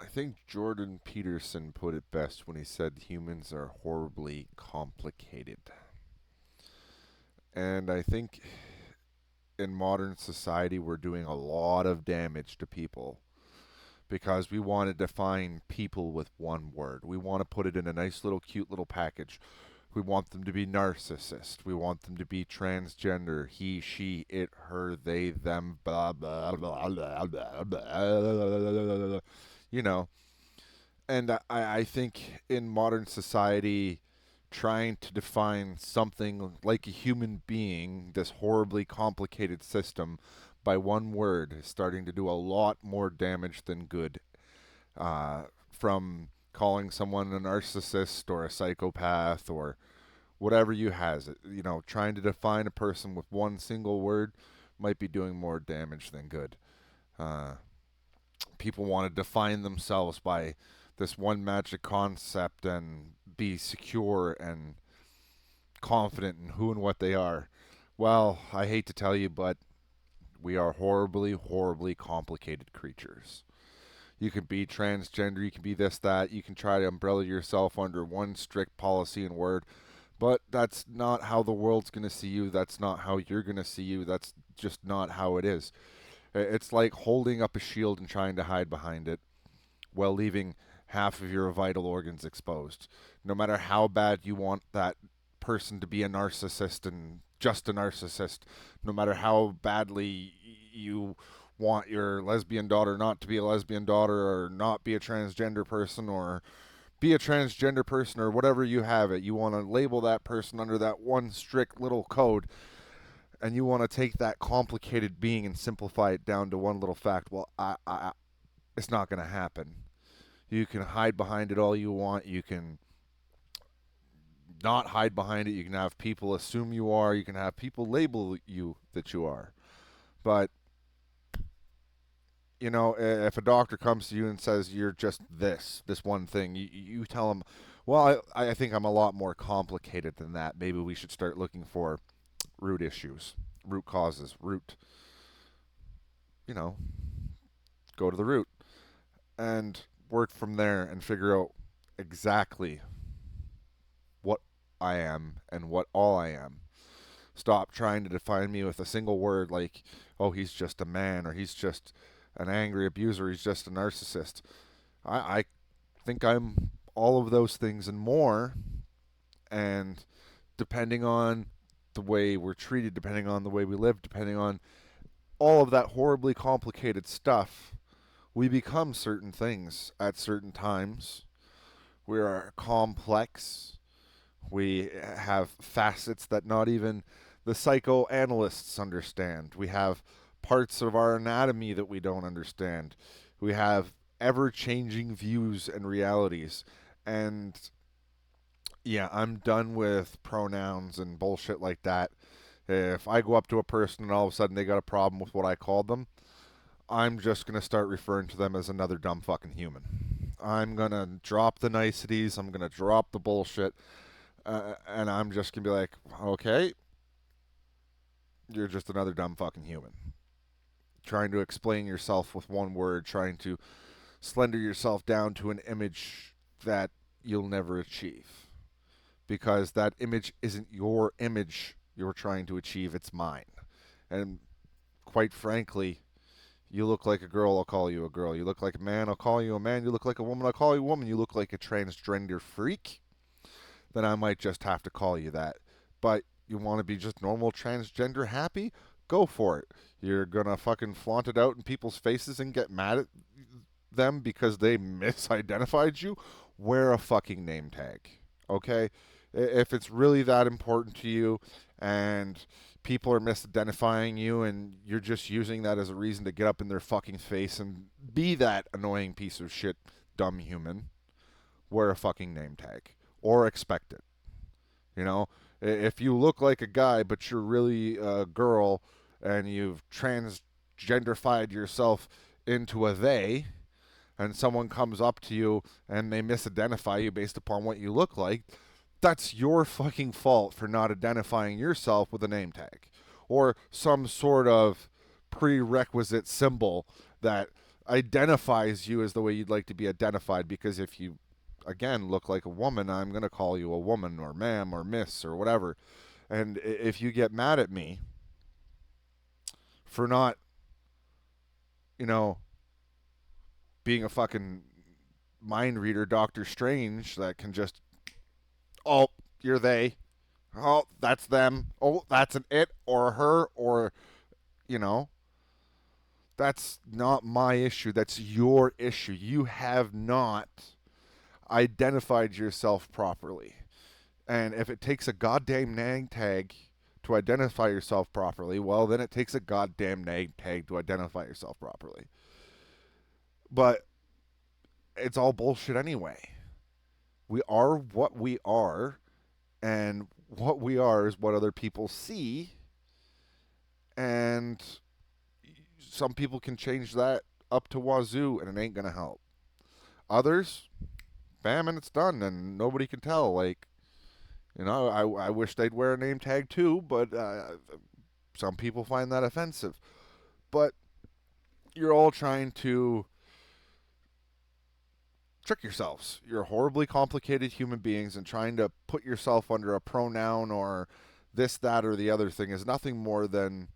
I think Jordan Peterson put it best when he said humans are horribly complicated. And I think in modern society we're doing a lot of damage to people because we want to define people with one word. We want to put it in a nice little cute little package. We want them to be narcissist. We want them to be transgender. He, she, it, her, they, them, blah, blah, blah, blah, blah, blah. You know, and I think in modern society, trying to define something like a human being, this horribly complicated system, by one word is starting to do a lot more damage than good. From calling someone a narcissist or a psychopath or whatever you has it, trying to define a person with one single word might be doing more damage than good. Uh, People want to define themselves by this one magic concept and be secure and confident in who and what they are. Well, I hate to tell you, but we are horribly, horribly complicated creatures. You can be transgender, you can be this, that, you can try to umbrella yourself under one strict policy and word, but that's not how the world's going to see you. That's not how you're going to see you. That's just not how it is. It's like holding up a shield and trying to hide behind it while leaving half of your vital organs exposed. No matter how bad you want that person to be a narcissist and just a narcissist, no matter how badly you want your lesbian daughter not to be a lesbian daughter or not be a transgender person or be a transgender person or whatever you have it, you want to label that person under that one strict little code and you want to take that complicated being and simplify it down to one little fact. Well, it's not going to happen. You can hide behind it all you want. You can not hide behind it. You can have people assume you are. You can have people label you that you are. But, if a doctor comes to you and says you're just this one thing, you tell them, well, I think I'm a lot more complicated than that. Maybe we should start looking for root issues, root causes, you know, go to the root and work from there and figure out exactly what I am and what all I am. Stop trying to define me with a single word like, oh, he's just a man or he's just an angry abuser, he's just a narcissist. I think I'm all of those things and more. And depending on the way we're treated, depending on the way we live, depending on all of that horribly complicated stuff, we become certain things at certain times. We are complex. We have facets that not even the psychoanalysts understand. We have parts of our anatomy that we don't understand. We have ever changing views and realities. And yeah, I'm done with pronouns and bullshit like that. If I go up to a person and all of a sudden they got a problem with what I called them, I'm just going to start referring to them as another dumb fucking human. I'm going to drop the niceties. I'm going to drop the bullshit. And I'm just going to be like, okay, you're just another dumb fucking human. Trying to explain yourself with one word, trying to slender yourself down to an image that you'll never achieve. Because that image isn't your image you're trying to achieve, it's mine. And quite frankly, you look like a girl, I'll call you a girl. You look like a man, I'll call you a man. You look like a woman, I'll call you a woman. You look like a transgender freak, then I might just have to call you that. But you want to be just normal transgender happy? Go for it. You're gonna fucking flaunt it out in people's faces and get mad at them because they misidentified you? Wear a fucking name tag. Okay? If it's really that important to you and people are misidentifying you and you're just using that as a reason to get up in their fucking face and be that annoying piece of shit dumb human, wear a fucking name tag or expect it. You know, if you look like a guy but you're really a girl and you've transgenderfied yourself into a they, and someone comes up to you and they misidentify you based upon what you look like, that's your fucking fault for not identifying yourself with a name tag or some sort of prerequisite symbol that identifies you as the way you'd like to be identified, because if you, again, look like a woman, I'm going to call you a woman or ma'am or miss or whatever. And if you get mad at me for not, you know, being a fucking mind reader, Doctor Strange, that can just, oh, you're they. Oh, that's them. Oh, that's an it or a her or, you know, that's not my issue. That's your issue. You have not identified yourself properly. And if it takes a goddamn name tag to identify yourself properly, well, then it takes a goddamn name tag to identify yourself properly. But it's all bullshit anyway. We are what we are, and what we are is what other people see, and some people can change that up to wazoo, and it ain't gonna help. Others, bam, and it's done, and nobody can tell. Like, you know, I wish they'd wear a name tag too, but some people find that offensive. But you're all trying to trick yourselves. You're horribly complicated human beings, and trying to put yourself under a pronoun or this, that, or the other thing is nothing more than,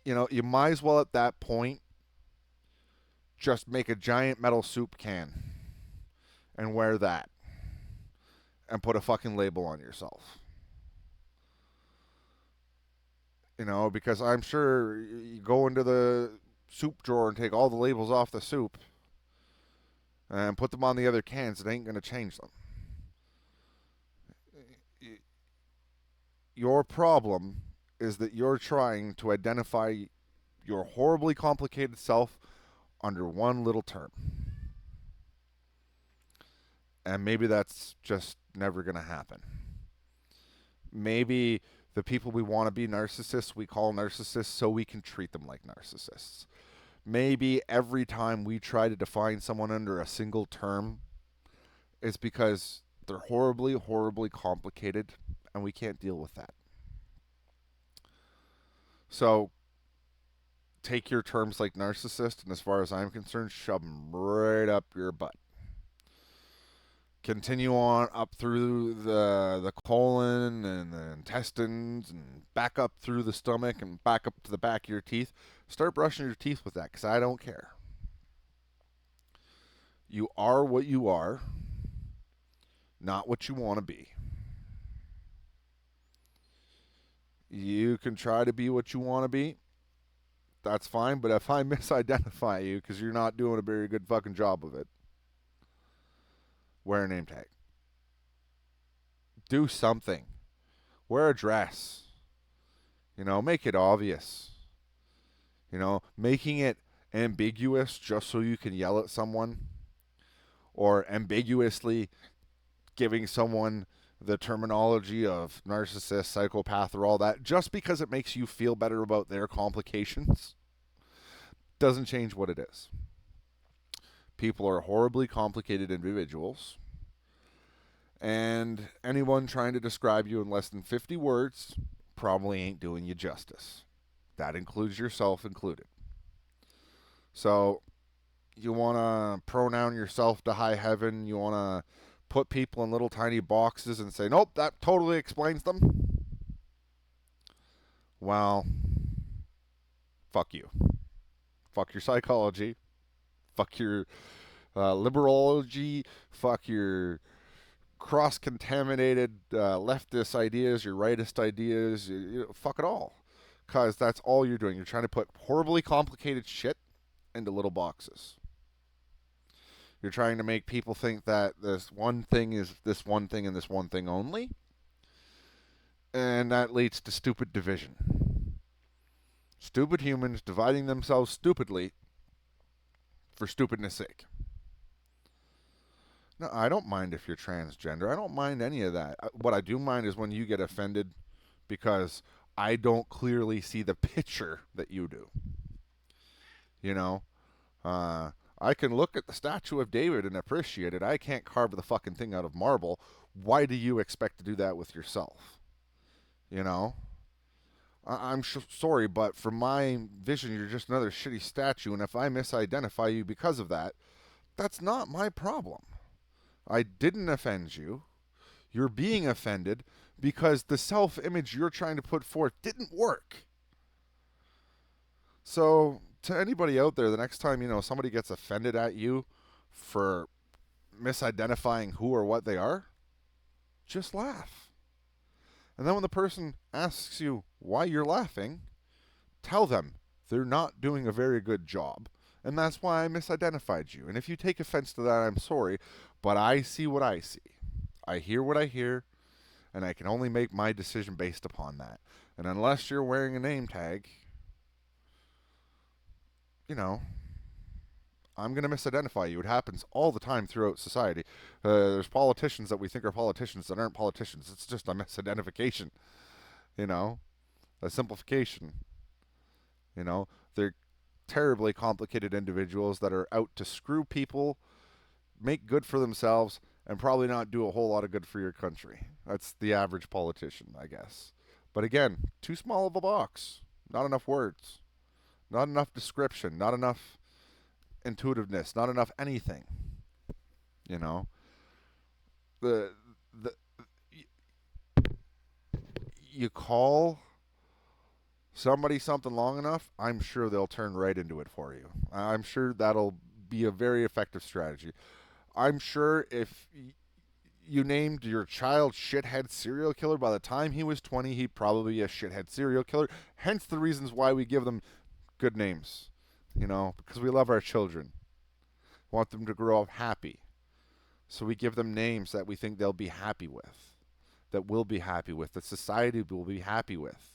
you know, you might as well at that point just make a giant metal soup can and wear that and put a fucking label on yourself. You know, because I'm sure you go into the soup drawer and take all the labels off the soup and put them on the other cans, it ain't going to change them. Your problem is that you're trying to identify your horribly complicated self under one little term. And maybe that's just never going to happen. Maybe the people we want to be narcissists, we call narcissists so we can treat them like narcissists. Maybe every time we try to define someone under a single term, it's because they're horribly, horribly complicated and we can't deal with that. So take your terms like narcissist, and as far as I'm concerned, shove them right up your butt. Continue on up through the colon and the intestines and back up through the stomach and back up to the back of your teeth. Start brushing your teeth with that, because I don't care. You are what you are, not what you want to be. You can try to be what you want to be. That's fine, but if I misidentify you because you're not doing a very good fucking job of it, wear a name tag. Do something. Wear a dress. You know, make it obvious. You know, making it ambiguous just so you can yell at someone, or ambiguously giving someone the terminology of narcissist, psychopath, or all that, just because it makes you feel better about their complications, doesn't change what it is. People are horribly complicated individuals, and anyone trying to describe you in less than 50 words probably ain't doing you justice. That includes yourself included. So you want to pronoun yourself to high heaven. You want to put people in little tiny boxes and say, nope, that totally explains them. Well, fuck you. Fuck your psychology. Fuck your liberology. Fuck your cross-contaminated leftist ideas, your rightist ideas. Fuck it all. Because that's all you're doing. You're trying to put horribly complicated shit into little boxes. You're trying to make people think that this one thing is this one thing and this one thing only. And that leads to stupid division. Stupid humans dividing themselves stupidly for stupidness' sake. No, I don't mind if you're transgender. I don't mind any of that. What I do mind is when you get offended because I don't clearly see the picture that you do. You know? I can look at the statue of David and appreciate it. I can't carve the fucking thing out of marble. Why do you expect to do that with yourself? You know? I'm sorry, but from my vision, you're just another shitty statue, and if I misidentify you because of that, that's not my problem. I didn't offend you. You're being offended because the self image you're trying to put forth didn't work. So, to anybody out there, the next time somebody gets offended at you for misidentifying who or what they are, just laugh. And then when the person asks you why you're laughing, tell them they're not doing a very good job. And that's why I misidentified you. And if you take offense to that, I'm sorry, but I see what I see. I hear what I hear, and I can only make my decision based upon that. And unless you're wearing a name tag, you know, I'm going to misidentify you. It happens all the time throughout society. There's politicians that we think are politicians that aren't politicians. It's just a misidentification, you know, a simplification. They're terribly complicated individuals that are out to screw people, make good for themselves, and probably not do a whole lot of good for your country. That's the average politician, I guess. But again, too small of a box. Not enough words. Not enough description. Not enough intuitiveness. Not enough anything. You know, the the you call somebody something long enough, I'm sure they'll turn right into it for you. I'm sure that'll be a very effective strategy. I'm sure if you named your child shithead serial killer, by the time he was 20, he'd probably be a shithead serial killer. Hence the reasons why we give them good names, because we love our children, want them to grow up happy. So we give them names that we think they'll be happy with, that we'll be happy with, that society will be happy with.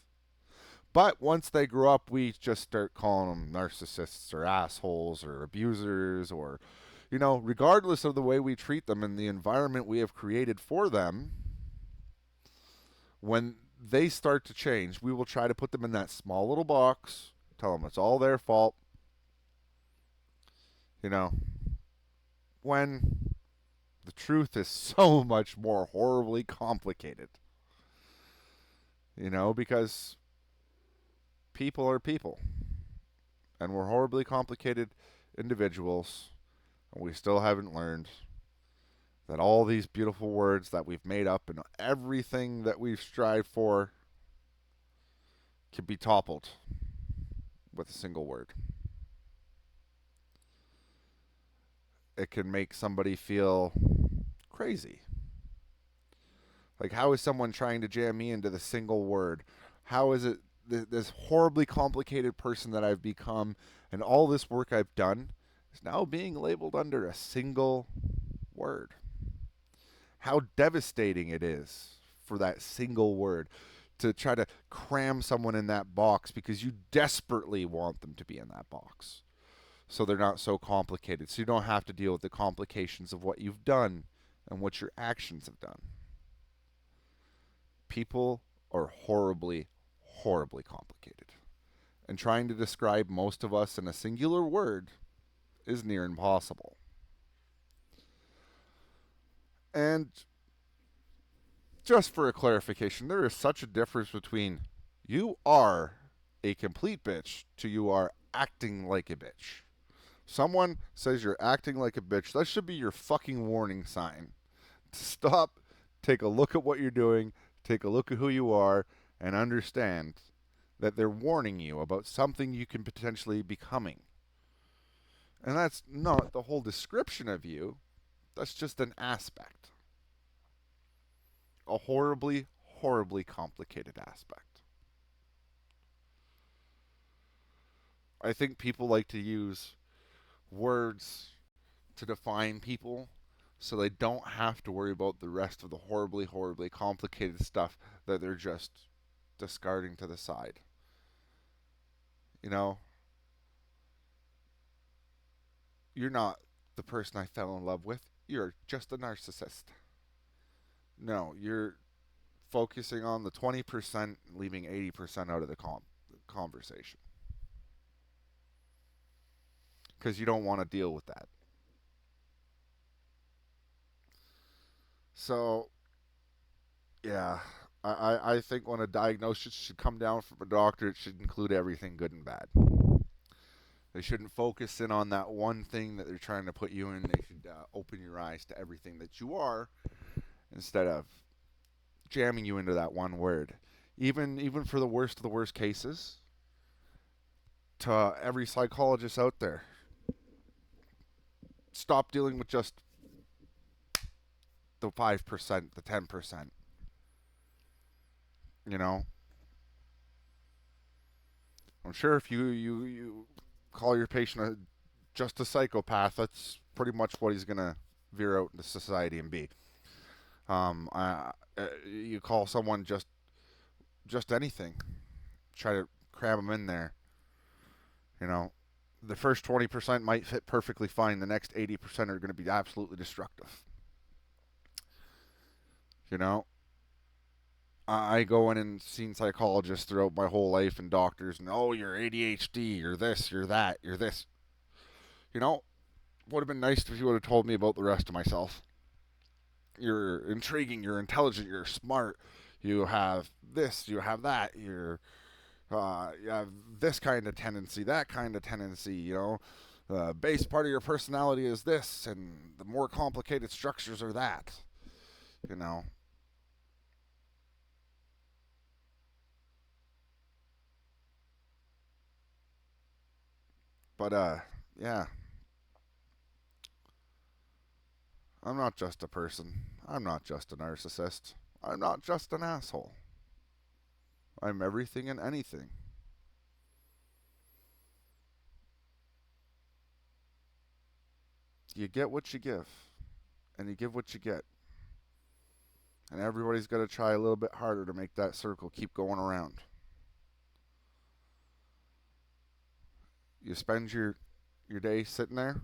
But once they grow up, we just start calling them narcissists or assholes or abusers or, regardless of the way we treat them and the environment we have created for them, when they start to change, we will try to put them in that small little box, tell them it's all their fault, you know, when the truth is so much more horribly complicated, because people are people and we're horribly complicated individuals, and we still haven't learned that all these beautiful words that we've made up and everything that we've strived for can be toppled with a single word. It can make somebody feel crazy. Like, how is someone trying to jam me into the single word? How is it this horribly complicated person that I've become and all this work I've done is now being labeled under a single word? How devastating it is for that single word to try to cram someone in that box because you desperately want them to be in that box. So they're not so complicated. So you don't have to deal with the complications of what you've done and what your actions have done. People are horribly, horribly complicated. And trying to describe most of us in a singular word is near impossible. And just for a clarification, there is such a difference between you are a complete bitch to you are acting like a bitch. Someone says you're acting like a bitch, that should be your fucking warning sign. Stop, take a look at what you're doing, take a look at who you are, and understand that they're warning you about something you can potentially be becoming. And that's not the whole description of you, that's just an aspect. A horribly, horribly complicated aspect. I think people like to use words to define people so they don't have to worry about the rest of the horribly, horribly complicated stuff that they're just discarding to the side. You know, you're not the person I fell in love with. You're just a narcissist. No, you're focusing on the 20%, leaving 80% out of the conversation. Because you don't want to deal with that. So, yeah, I think when a diagnosis should come down from a doctor, it should include everything good and bad. They shouldn't focus in on that one thing that they're trying to put you in. They should open your eyes to everything that you are instead of jamming you into that one word. Even for the worst of the worst cases, to every psychologist out there, stop dealing with just the 5%, the 10%. You know, I'm sure if you call your patient just a psychopath, that's pretty much what he's gonna veer out into society and be. You call someone just anything, try to cram them in there. You know, the first 20% might fit perfectly fine. The next 80% are going to be absolutely destructive. You know, I go in and seen psychologists throughout my whole life and doctors, and oh, you're ADHD, you're this, you're that, you're this. You know, would have been nice if you would have told me about the rest of myself. You're intriguing, you're intelligent, you're smart, you have this, you have that, you have this kind of tendency, that kind of tendency, you know. The base part of your personality is this, and the more complicated structures are that, you know. But, yeah, I'm not just a person. I'm not just a narcissist. I'm not just an asshole. I'm everything and anything. You get what you give, and you give what you get. And everybody's got to try a little bit harder to make that circle keep going around. You spend your day sitting there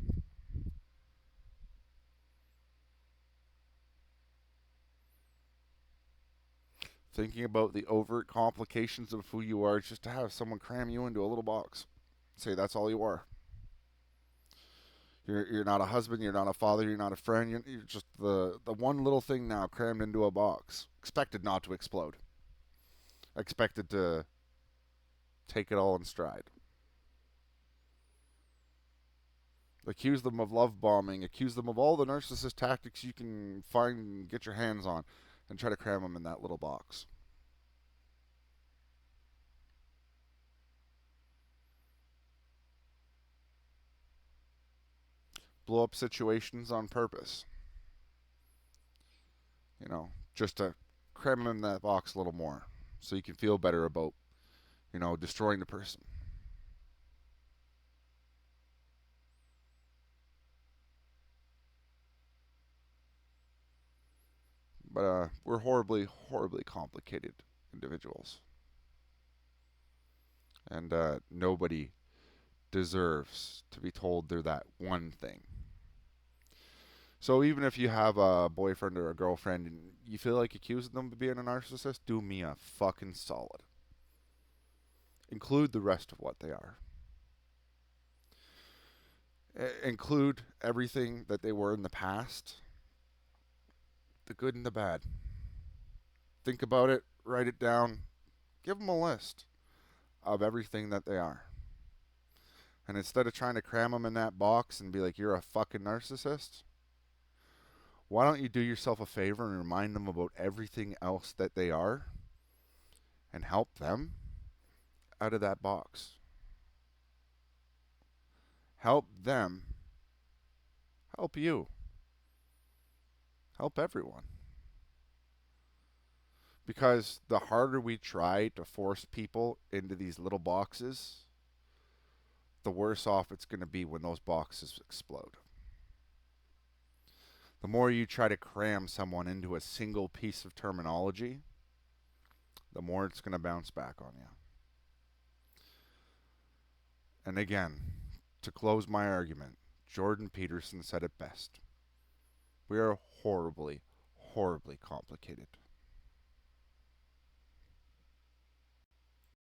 thinking about the overt complications of who you are just to have someone cram you into a little box. Say that's all you are. You're not a husband, you're not a father, you're not a friend, you're just the one little thing now crammed into a box. Expected not to explode. Expected to take it all in stride. Accuse them of love bombing, accuse them of all the narcissist tactics you can find and get your hands on, and try to cram them in that little box. Blow up situations on purpose. Just to cram them in that box a little more so you can feel better about, destroying the person. But we're horribly, horribly complicated individuals. And nobody deserves to be told they're that one thing. So even if you have a boyfriend or a girlfriend and you feel like accusing them of being a narcissist, do me a fucking solid. Include the rest of what they are. Include everything that they were in the past, the good and the bad. Think about it, write it down, give them a list of everything that they are. And instead of trying to cram them in that box and be like, you're a fucking narcissist, why don't you do yourself a favor and remind them about everything else that they are and help them out of that box? Help them help you. Help everyone. Because the harder we try to force people into these little boxes, the worse off it's going to be when those boxes explode. The more you try to cram someone into a single piece of terminology, the more it's going to bounce back on you. And again, to close my argument, Jordan Peterson said it best. We are horribly, horribly complicated.